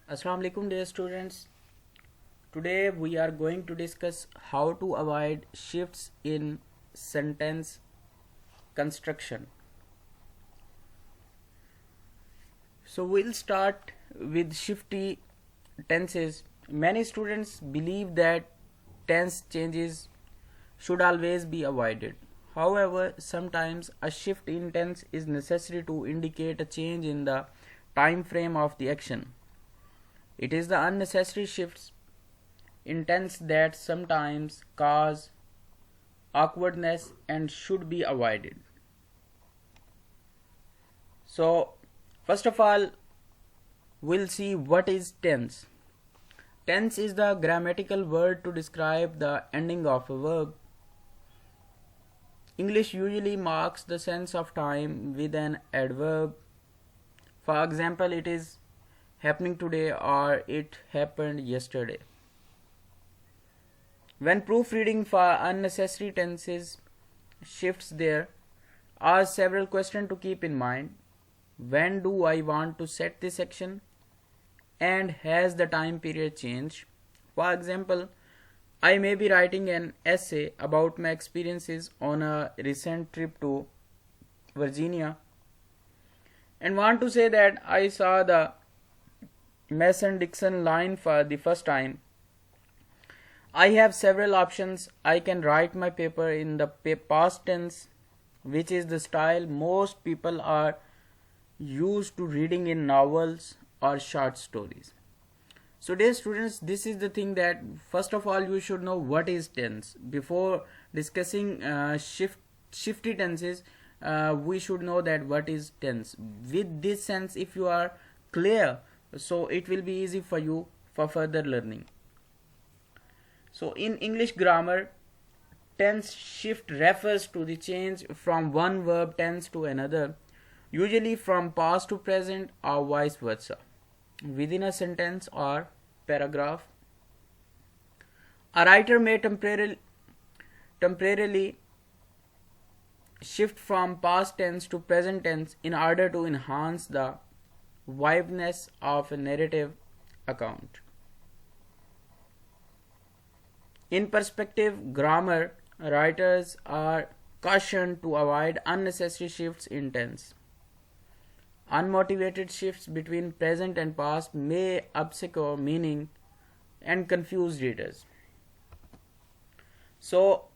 Assalamu alaikum dear students. Today we are going to discuss how to avoid shifts in sentence construction. So we'll start with shifty tenses. Many students believe that tense changes should always be avoided. However, sometimes a shift in tense is necessary to indicate a change in the time frame of the action. It is the unnecessary shifts in tense that sometimes cause awkwardness and should be avoided. So, first of all, we'll see what is tense. Tense is the grammatical word to describe the ending of a verb. English usually marks the sense of time with an adverb. For example, it is happening today or it happened yesterday. When proofreading for unnecessary tenses shifts, there are several questions to keep in mind. When do I want to set this action? And has the time period changed? For example, I may be writing an essay about my experiences on a recent trip to Virginia and want to say that I saw the Mason-Dixon line for the first time. I have several options. I can write my paper in the past tense, which is the style most people are used to reading in novels or short stories. So dear students, this is the thing that first of all you should know what is tense. Before discussing shifty tenses, we should know that what is tense. With this sense, if you are clear, so it will be easy for you for further learning. So in English grammar, tense shift refers to the change from one verb tense to another, usually from past to present or vice versa, within a sentence or paragraph. A writer may temporarily shift from past tense to present tense in order to enhance the vividness of a narrative account. In perspective grammar, writers are cautioned to avoid unnecessary shifts in tense. Unmotivated shifts between present and past may obscure meaning and confuse readers. So,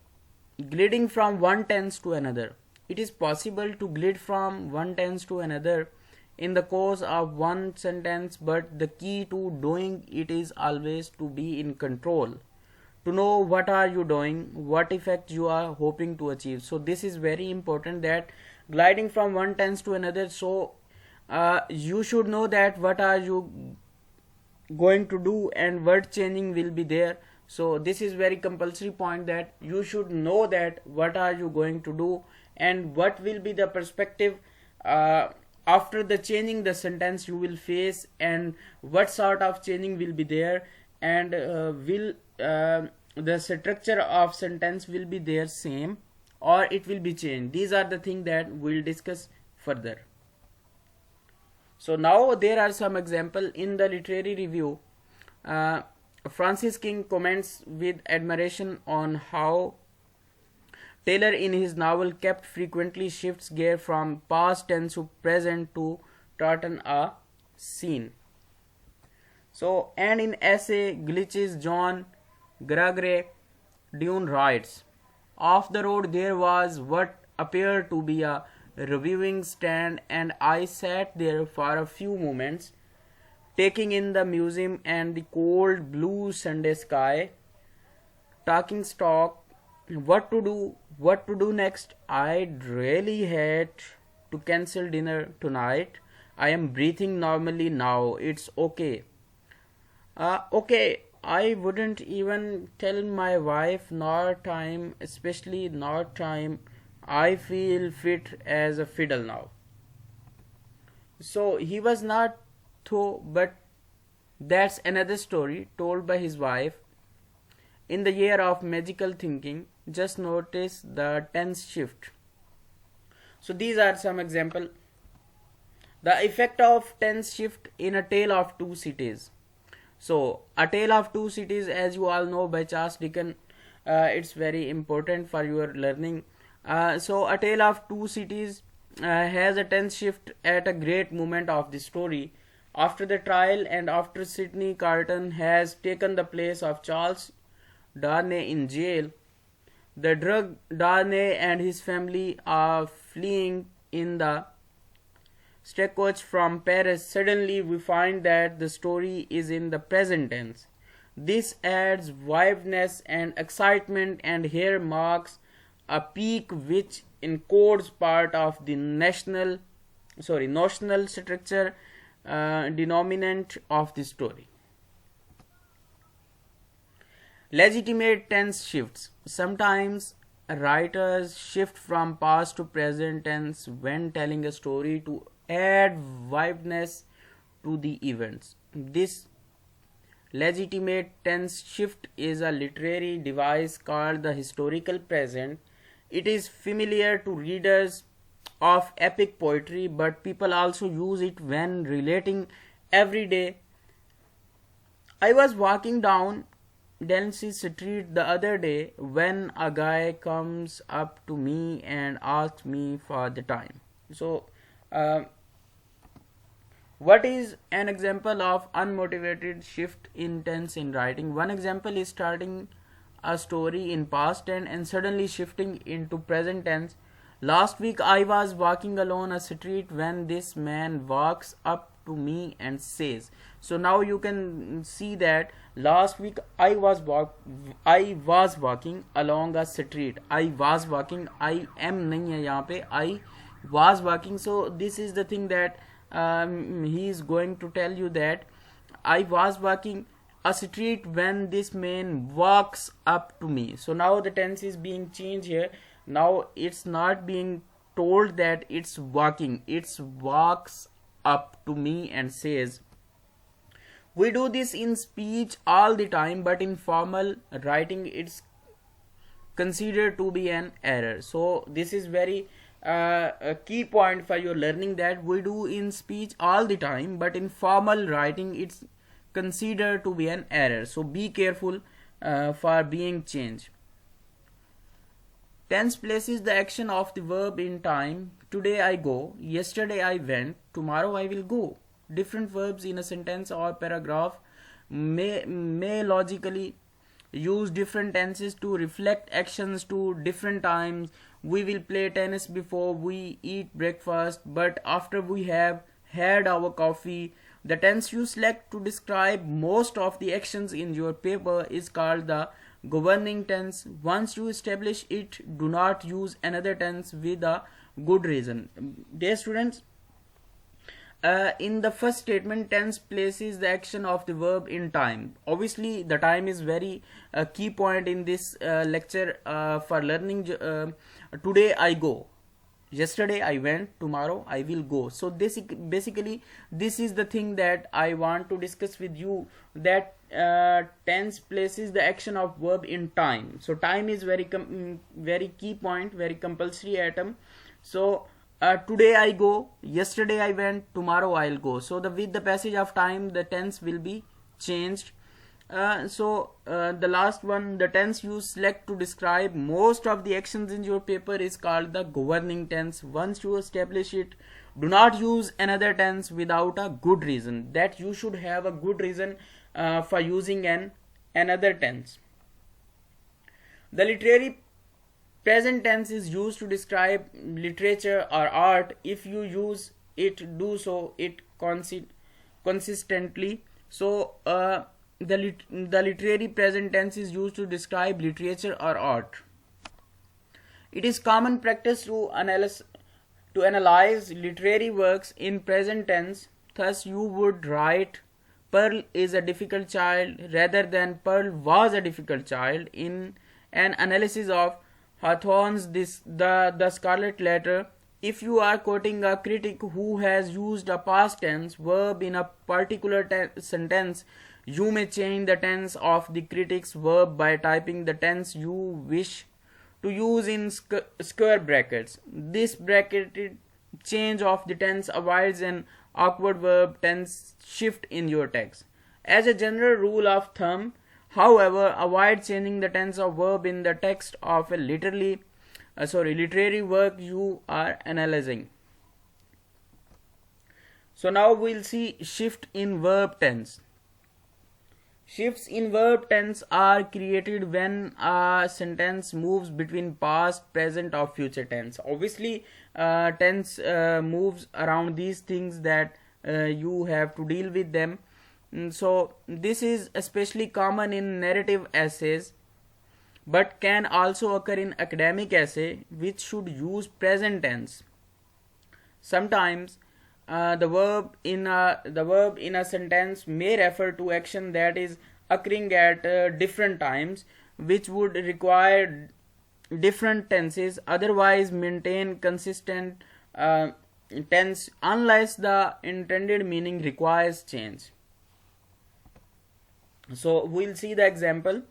gliding from one tense to another. It is possible to glide from one tense to another in the course of one sentence, but the key to doing it is always to be in control, to know what are you doing, what effect you are hoping to achieve. So this is very important, that gliding from one tense to another, so you should know that what are you going to do and what changing will be there. So this is very compulsory point, that you should know that what are you going to do and what will be the perspective after the changing the sentence you will face, and what sort of changing will be there, and will the structure of sentence will be there same or it will be changed. These are the things that we'll discuss further. So now there are some example in the literary review. Francis King comments with admiration on how Taylor in his novel kept frequently shifts gear from past tense to present to tartan a scene. So, and in essay Glitches, John Gregory Dune writes, off the road there was what appeared to be a reviewing stand, and I sat there for a few moments, taking in the museum and the cold blue Sunday sky, talking stock, what to do next. I'd really hate to cancel dinner tonight. I am breathing normally now. It's okay. Okay, I wouldn't even tell my wife nor time, especially not time. I feel fit as a fiddle now. So he was not though, but that's another story told by his wife. In the year of magical thinking, just notice the tense shift. So these are some example. The effect of tense shift in A Tale of Two Cities. So, A Tale of Two Cities, as you all know, by Charles Dickens, it's very important for your learning. So, A Tale of Two Cities has a tense shift at a great moment of the story. After the trial and after Sidney Carton has taken the place of Charles Darnay in jail, the drug Darnay and his family are fleeing in the stagecoach from Paris. Suddenly, we find that the story is in the present tense. This adds vividness and excitement, and here marks a peak which encodes part of the notional structure denominant of the story. Legitimate tense shifts. Sometimes writers shift from past to present tense when telling a story to add vividness to the events. This legitimate tense shift is a literary device called the historical present. It is familiar to readers of epic poetry, but people also use it when relating everyday. I was walking down Delancey Street the other day when a guy comes up to me and asks me for the time. So, what is an example of unmotivated shift in tense in writing? One example is starting a story in past tense and suddenly shifting into present tense. Last week I was walking along a street when this man walks up to me and says. So now you can see that last week I was walking along a street. I was walking. I am नहीं है यहाँ पे. I was walking. So this is the thing that he is going to tell you, that I was walking a street when this man walks up to me. So now the tense is being changed here. Now it's not being told that it's walking, it's walks up to me and says. We do this in speech all the time, but in formal writing it's considered to be an error. So this is very a key point for your learning, that we do in speech all the time, but in formal writing it's considered to be an error. So be careful for being changed. Tense places the action of the verb in time. Today I go, yesterday I went, tomorrow I will go. Different verbs in a sentence or paragraph may logically use different tenses to reflect actions to different times. We will play tennis before we eat breakfast, but after we have had our coffee. The tense you select to describe most of the actions in your paper is called the governing tense. Once you establish it, do not use another tense with a good reason. Dear students, in the first statement, tense places the action of the verb in time. Obviously, the time is very key point in this lecture for learning. Today I go, yesterday I went, tomorrow I will go. So basically this is the thing that I want to discuss with you, that tense places the action of verb in time. So time is very key point, very compulsory item. So today I go, yesterday I went, tomorrow I'll go. So with the passage of time the tense will be changed. The last one, the tense you select to describe most of the actions in your paper is called the governing tense. Once you establish it, do not use another tense without a good reason. That you should have a good reason for using another tense. The literary present tense is used to describe literature or art. If you use it, do so it consistently. So the literary present tense is used to describe literature or art. It is common practice to analyze literary works in present tense. Thus you would write Pearl is a difficult child rather than Pearl was a difficult child. In an analysis of Hawthorne's the Scarlet Letter, if you are quoting a critic who has used a past tense verb in a particular sentence, you may change the tense of the critic's verb by typing the tense you wish to use in square brackets. This bracketed change of the tense avoids an awkward verb tense shift in your text. As a general rule of thumb, however, avoid changing the tense of verb in the text of a literary work you are analyzing. So now we'll see shift in verb tense. Shifts in verb tense are created when a sentence moves between past, present or future tense. Obviously, tense moves around these things that you have to deal with them. So this is especially common in narrative essays, but can also occur in academic essay which should use present tense. Sometimes the verb in a sentence may refer to action that is occurring at different times, which would require different tenses, otherwise maintain consistent tense unless the intended meaning requires change. So we'll see the example.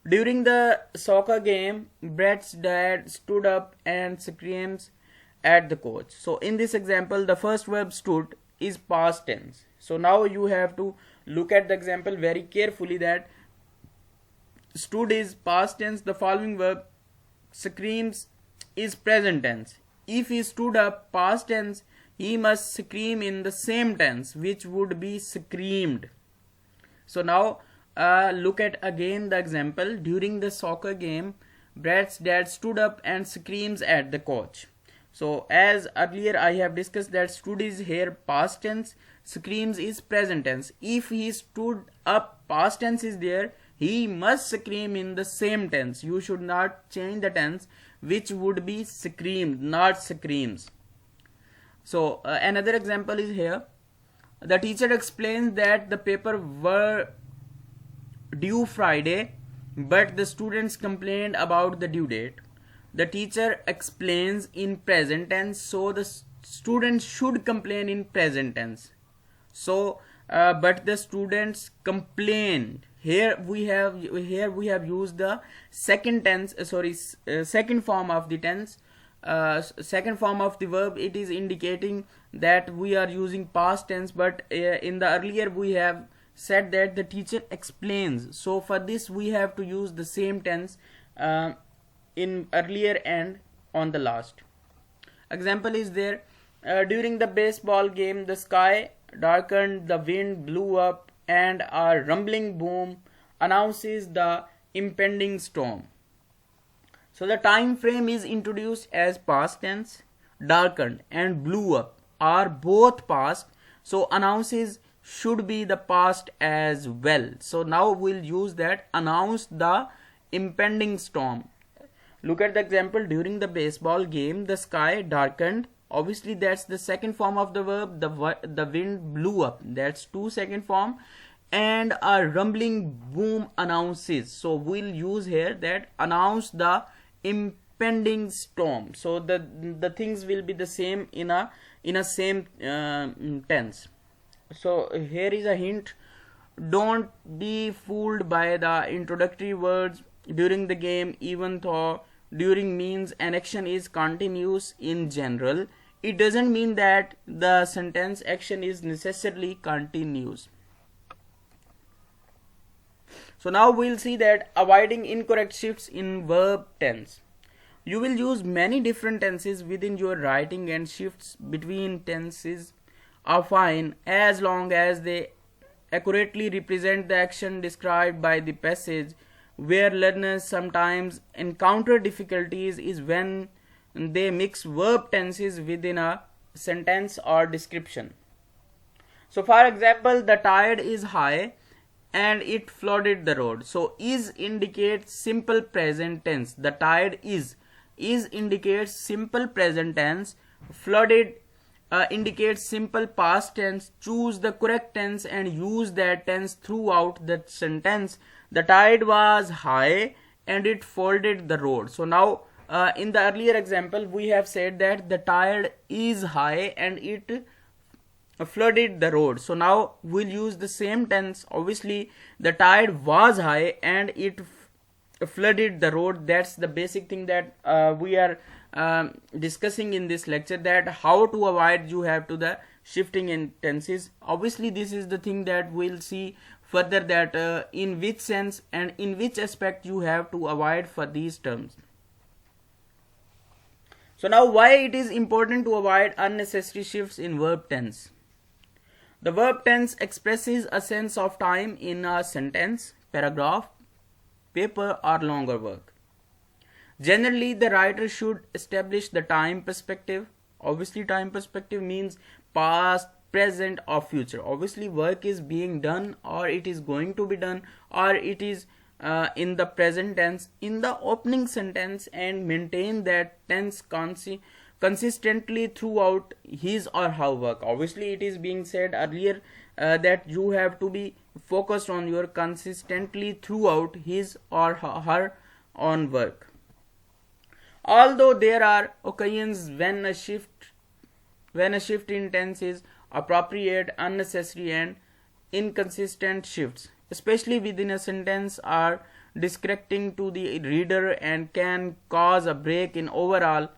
During the soccer game, Brett's dad stood up and screams at the coach. So in this example, the first verb stood is past tense. So now you have to look at the example very carefully, that stood is past tense, the following verb screams is present tense. If he stood up past tense, he must scream in the same tense, which would be screamed. So now look at again the example. During the soccer game, Brett's dad stood up and screams at the coach. So as earlier I have discussed that stood is here past tense, screams is present tense. If he stood up, past tense is there, he must scream in the same tense. You should not change the tense, which would be screamed, not screams. So another example is here. The teacher explains that the paper were due Friday, but the students complained about the due date. The teacher explains in present tense, so the students should complain in present tense. So but the students complained. Here we have used the second tense, second form of the tense, second form of the verb. It is indicating that we are using past tense, but in the earlier we have said that the teacher explains. So for this we have to use the same tense in earlier and on the last. Example is there. During the baseball game, the sky darkened, the wind blew up, and a rumbling boom announces the impending storm. So the time frame is introduced as past tense. Darkened and blew up are both past, so announces should be the past as well. So now we'll use that, announce the impending storm. Look at the example. During the baseball game, the sky darkened. Obviously that's the second form of the verb. The wind blew up, that's two second form, and a rumbling boom announces. So we'll use here that announce the impending storm. So the things will be the same in a same tense. So here is a hint. Don't be fooled by the introductory words during the game. Even though during means an action is continuous in general, it doesn't mean that the sentence action is necessarily continuous. So now we'll see that avoiding incorrect shifts in verb tense. You will use many different tenses within your writing, and shifts between tenses are fine as long as they accurately represent the action described by the passage. Where learners sometimes encounter difficulties is when they mix verb tenses within a sentence or description. So for example, the tide is high and it flooded the road. So is indicates simple present tense. The tide is indicates simple present tense. Flooded indicates simple past tense. Choose the correct tense and use that tense throughout the sentence. The tide was high and it flooded the road. So now in the earlier example we have said that the tide is high and it flooded the road. So now we'll use the same tense. Obviously the tide was high and it flooded the road. That's the basic thing that we are discussing in this lecture, that how to avoid you have to the shifting in tenses. Obviously this is the thing that we'll see further, that in which sense and in which aspect you have to avoid for these terms. So now, why it is important to avoid unnecessary shifts in verb tense? The verb tense expresses a sense of time in a sentence, paragraph, paper or longer work. Generally, the writer should establish the time perspective. Obviously, time perspective means past, present or future. Obviously, work is being done or it is going to be done or it is in the present tense in the opening sentence, and maintain that tense consistently throughout his or her work. Obviously, it is being said earlier that you have to be focused on your consistently throughout his or her own work. Although there are occasions when a shift in tense is appropriate, unnecessary and inconsistent shifts, especially within a sentence, are distracting to the reader and can cause a break in overall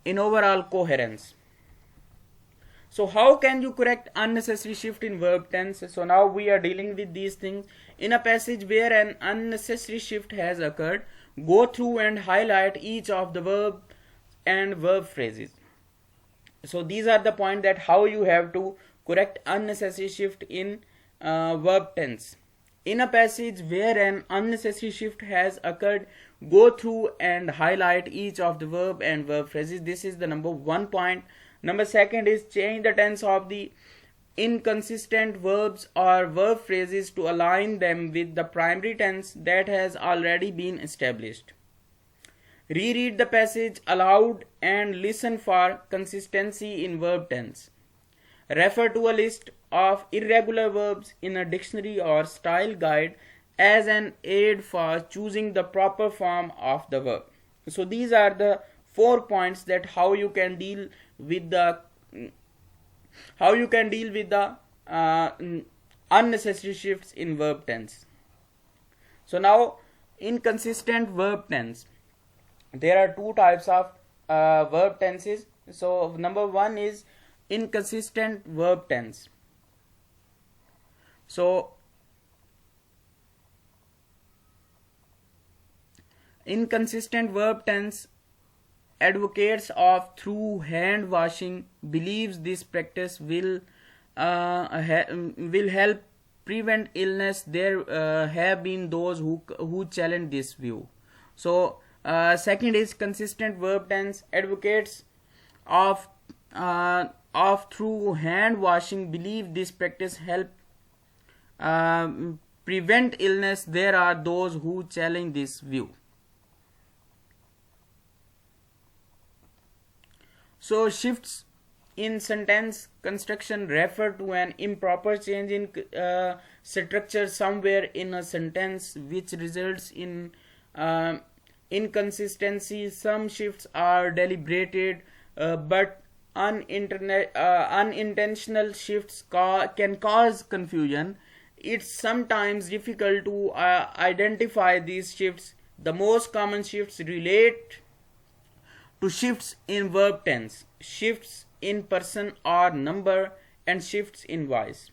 coherence. So how can you correct unnecessary shift in verb tense? So now we are dealing with these things. In a passage where an unnecessary shift has occurred, go through and highlight each of the verb and verb phrases. So these are the points that how you have to correct unnecessary shift in verb tense. In a passage where an unnecessary shift has occurred, go through and highlight each of the verb and verb phrases. This is the number 1 point. Number 2 is change the tense of the inconsistent verbs or verb phrases to align them with the primary tense that has already been established. Reread the passage aloud and listen for consistency in verb tense. Refer to a list of irregular verbs in a dictionary or style guide as an aid for choosing the proper form of the verb. So these are the 4 points that how you can deal with the unnecessary shifts in verb tense. So now, inconsistent verb tense. There are 2 types of verb tenses. So number 1 is inconsistent verb tense. So inconsistent verb tense advocates of through hand washing believes this practice will help prevent illness. There have been those who challenge this view. So second is consistent verb tense advocates of through hand washing believe this practice help prevent illness. There are those who challenge this view. So shifts in sentence construction refer to an improper change in structure somewhere in a sentence which results in inconsistency. Some shifts are deliberated, but unintentional shifts can cause confusion. It's sometimes difficult to identify these shifts. The most common shifts relate to shifts in verb tense, shifts in person or number, and shifts in voice.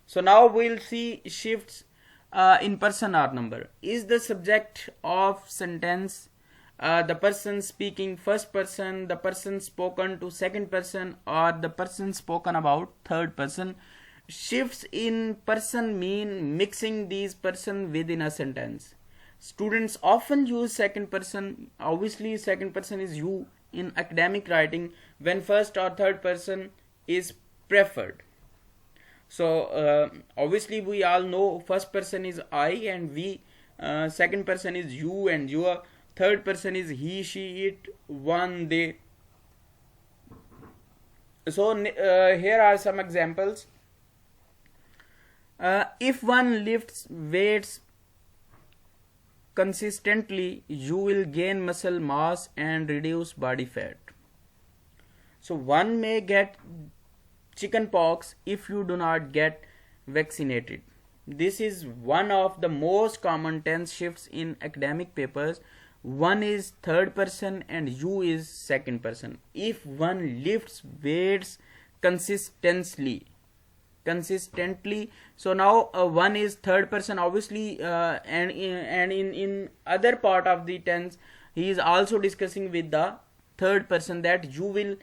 So now we'll see shifts in person or number. Is the subject of sentence the person speaking first person, the person spoken to second person, or the person spoken about third person? Shifts in person mean mixing these person within a sentence. Students often use second person. Obviously, second person is you in academic writing when first or third person is preferred. So obviously we all know first person is I and we, second person is you and your, third person is he, she, it, one, they. So here are some examples. If one lifts weights consistently, you will gain muscle mass and reduce body fat. So one may get chicken pox if you do not get vaccinated. This is one of the most common tense shifts in academic papers. One is third person and you is second person. If one lifts weights consistently. So now one is third person obviously, and in other part of the tense he is also discussing with the third person, that you will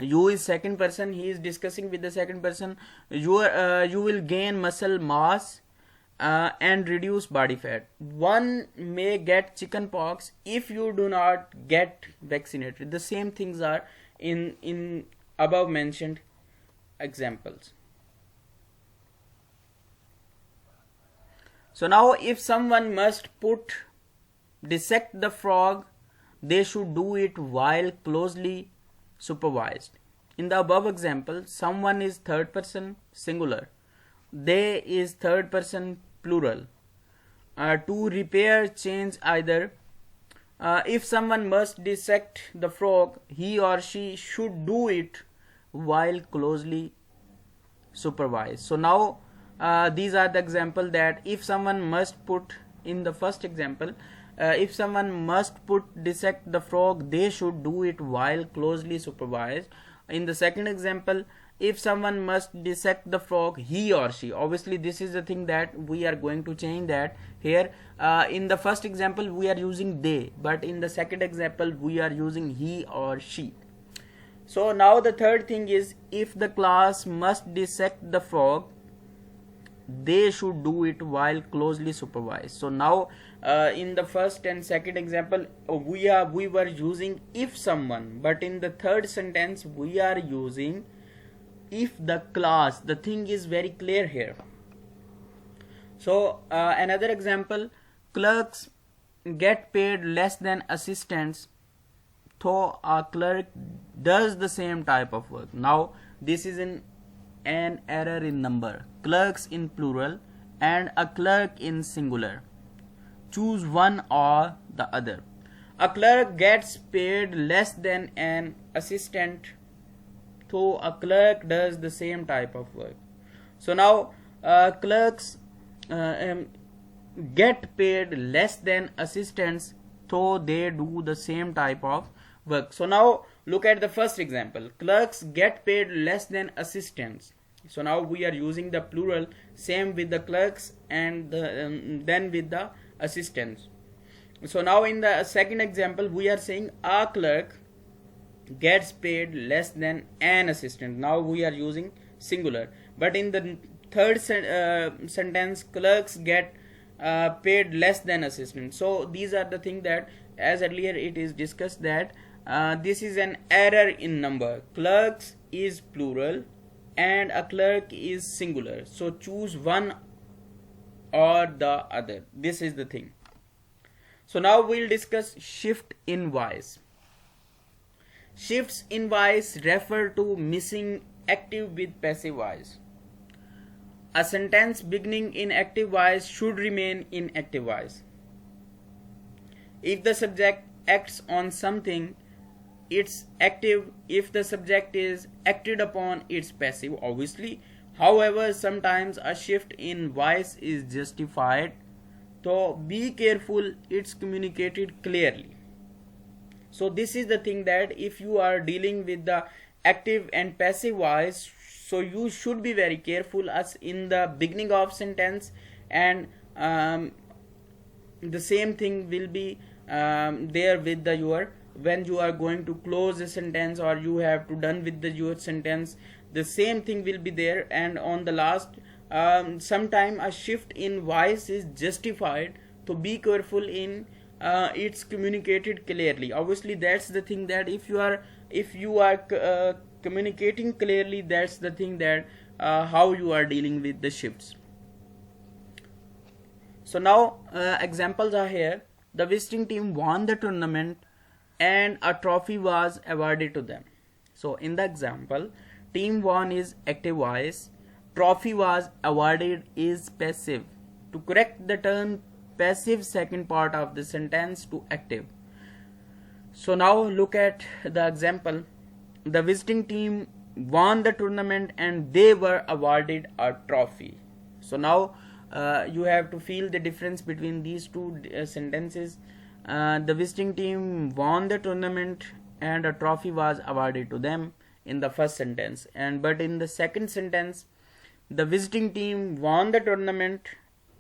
you is second person, he is discussing with the second person, you will gain muscle mass and reduce body fat. One may get chicken pox if you do not get vaccinated. The same things are in above mentioned examples. So now if someone must dissect the frog, they should do it while closely supervised. In the above example, someone is third person singular, they is third person plural. To repair, change either. If someone must dissect the frog, he or she should do it while closely supervised. So now these are the example, that if someone must put, in the first example, if someone must dissect the frog, they should do it while closely supervised. In the second example, if someone must dissect the frog, he or she, obviously this is the thing that we are going to change that here. In the first example we are using they, but in the second example we are using he or she. So now the third thing is, if the class must dissect the frog, they should do it while closely supervised. So now in the first and second example we were using if someone, but in the third sentence we are using if the class. The thing is very clear here. So another example, clerks get paid less than assistants, though a clerk does the same type of work. Now this is an error in number. Clerks in plural and a clerk in singular. Choose one or the other. A clerk gets paid less than an assistant, though a clerk does the same type of work. So now clerks get paid less than assistants, though they do the same type of work. So now look at the first example, clerks get paid less than assistants. So now we are using the plural, same with the clerks and then with the assistants. So now in the second example we are saying a clerk gets paid less than an assistant. Now we are using singular. But in the third sentence, clerks get paid less than assistant. So these are the things that, as earlier it is discussed, that this is an error in number. Clerks is plural and a clerk is singular. So choose one or the other. This is the thing. So now we'll discuss shift in voice. Shifts in voice refer to mixing active with passive voice. A sentence beginning in active voice should remain in active voice. If the subject acts on something, it's active. If the subject is acted upon, it's passive, obviously. However, sometimes a shift in voice is justified, so be careful it's communicated clearly. So this is the thing, that if you are dealing with the active and passive voice, so you should be very careful as in the beginning of sentence, and the same thing will be there with the your, when you are going to close a sentence or you have to done with the your sentence, the same thing will be there. And on the last, sometime a shift in voice is justified, so be careful in it's communicated clearly. Obviously that's the thing, that if you are communicating clearly, that's the thing that how you are dealing with the shifts. So now examples are here. The visiting team won the tournament and a trophy was awarded to them. So in the example, team won is active voice, trophy was awarded is passive. To correct the turn passive second part of the sentence to active. So now look at the example. The visiting team won the tournament and they were awarded a trophy. So now you have to feel the difference between these two sentences. The visiting team won the tournament and a trophy was awarded to them in the first sentence, and but in the second sentence the visiting team won the tournament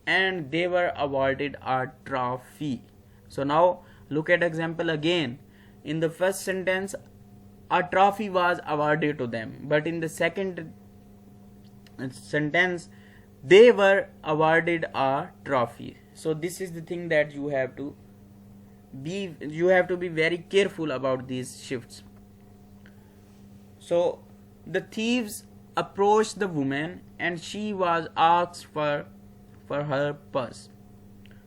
and they were awarded a trophy. So now look at example again. In the first sentence a trophy was awarded to them, but in the second sentence they were awarded a trophy. So this is the thing that you have to be very careful about these shifts. So the thieves approached the woman and she was asked for her purse.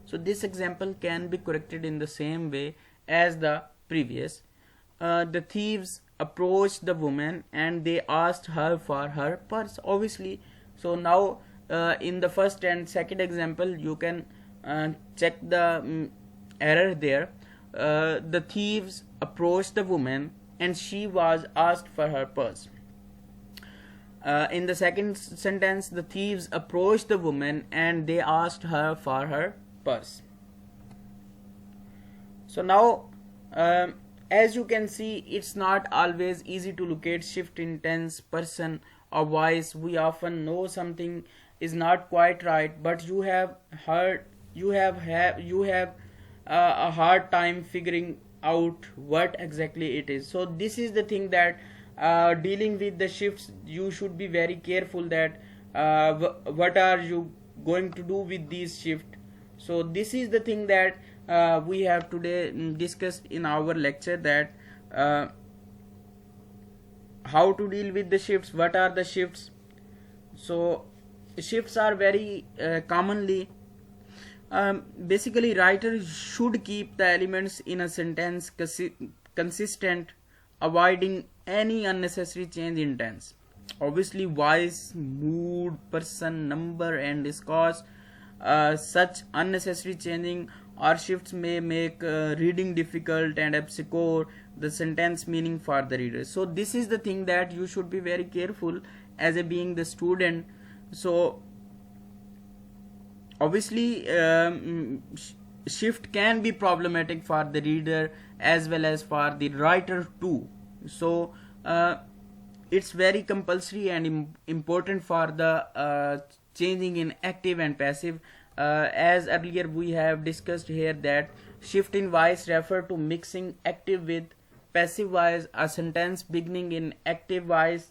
So this example can be corrected in the same way as the previous. The thieves approached the woman and they asked her for her purse, obviously. So now in the first and second example you can check the error there. The thieves approached the woman and she was asked for her purse. In the second sentence the thieves approached the woman and they asked her for her purse. So now as you can see, it's not always easy to locate shift in tense, person or voice. We often know something is not quite right, but you have a hard time figuring out what exactly it is. So this is the thing that dealing with the shifts you should be very careful that what are you going to do with these shifts. So this is the thing that we have today discussed in our lecture, that how to deal with the shifts, what are the shifts. So shifts are very commonly basically writers should keep the elements in a sentence consistent, avoiding any unnecessary change in tense. Obviously voice, mood, person, number and discourse, such unnecessary changing or shifts may make reading difficult and obscure the sentence meaning for the reader. So this is the thing that you should be very careful as a being the student. So obviously shift can be problematic for the reader as well as for the writer too. So it's very compulsory and important for the changing in active and passive. As earlier we have discussed here that shift in voice refer to mixing active with passive voice. A sentence beginning in active voice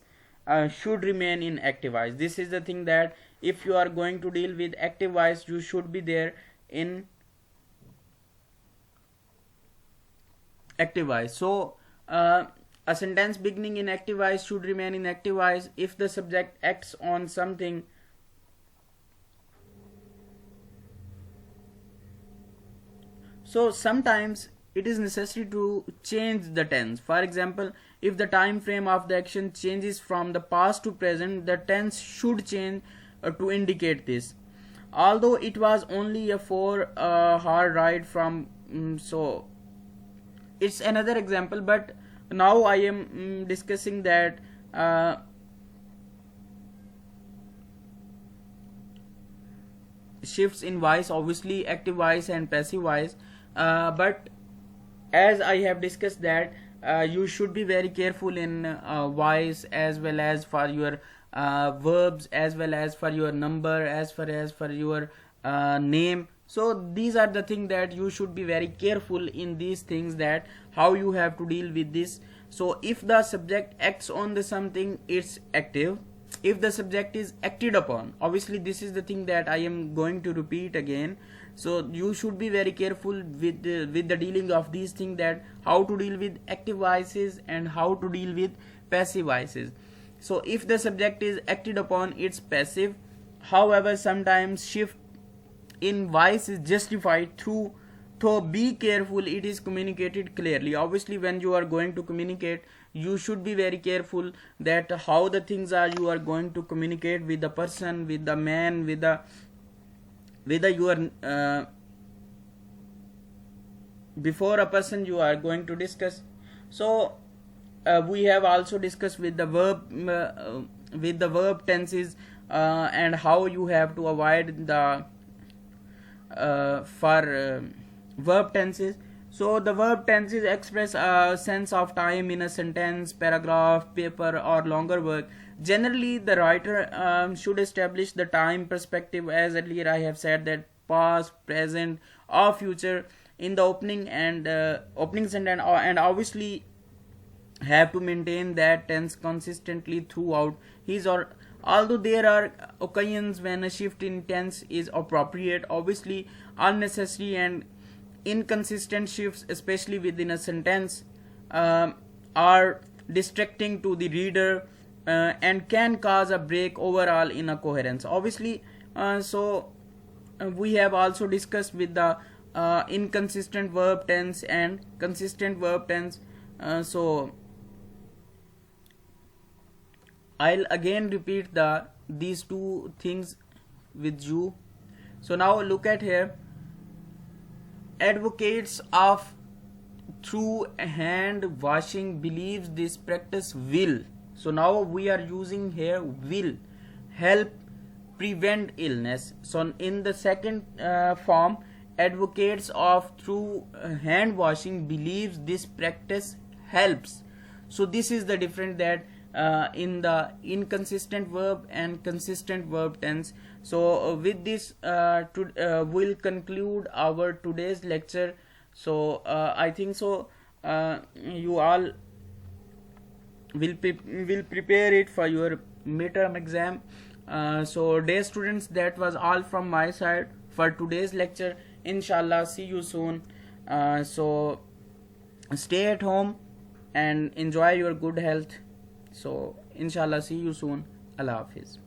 should remain in active voice. This is the thing that if you are going to deal with active voice you should be there in active voice. So a sentence beginning in active voice should remain in active voice if the subject acts on something. So sometimes it is necessary to change the tense. For example, if the time frame of the action changes from the past to present, the tense should change to indicate this. Although it was only a 4-hour ride from so it's another example, but now I am discussing that shifts in voice, obviously active voice and passive voice, but as I have discussed that you should be very careful in voice as well as for your verbs, as well as for your number, as far as for your name. So these are the things that you should be very careful in these things, that how you have to deal with this. So if the subject acts on the something, it's active. If the subject is acted upon, obviously this is the thing that I am going to repeat again. So you should be very careful with the dealing of these things, that how to deal with active voices and how to deal with passive voices. So if the subject is acted upon, it's passive. However, sometimes shift in voice is justified through, so be careful it is communicated clearly. Obviously when you are going to communicate, you should be very careful that how the things are you are going to communicate with the person, with the man, with the your before a person you are going to discuss. So we have also discussed with the verb tenses and how you have to avoid the for verb tenses. So the verb tenses express a sense of time in a sentence, paragraph, paper, or longer work. Generally, the writer should establish the time perspective, as earlier I have said, that past, present, or future in the opening and opening sentence, and obviously have to maintain that tense consistently throughout his or although there are occasions when a shift in tense is appropriate, obviously unnecessary and inconsistent shifts, especially within a sentence, are distracting to the reader and can cause a break overall in a coherence. Obviously, we have also discussed with the inconsistent verb tense and consistent verb tense. So I'll again repeat these two things with you. So now look at here. Advocates of through hand washing believes this practice will. So now we are using here will help prevent illness. So in the second form, advocates of through hand washing believes this practice helps. So this is the difference that in the inconsistent verb and consistent verb tense. So with this we'll conclude our today's lecture. So I think so you all will prepare it for your midterm exam. So dear students, that was all from my side for today's lecture. Inshallah, see you soon. So stay at home and enjoy your good health. So inshallah, see you soon. Allah Hafiz.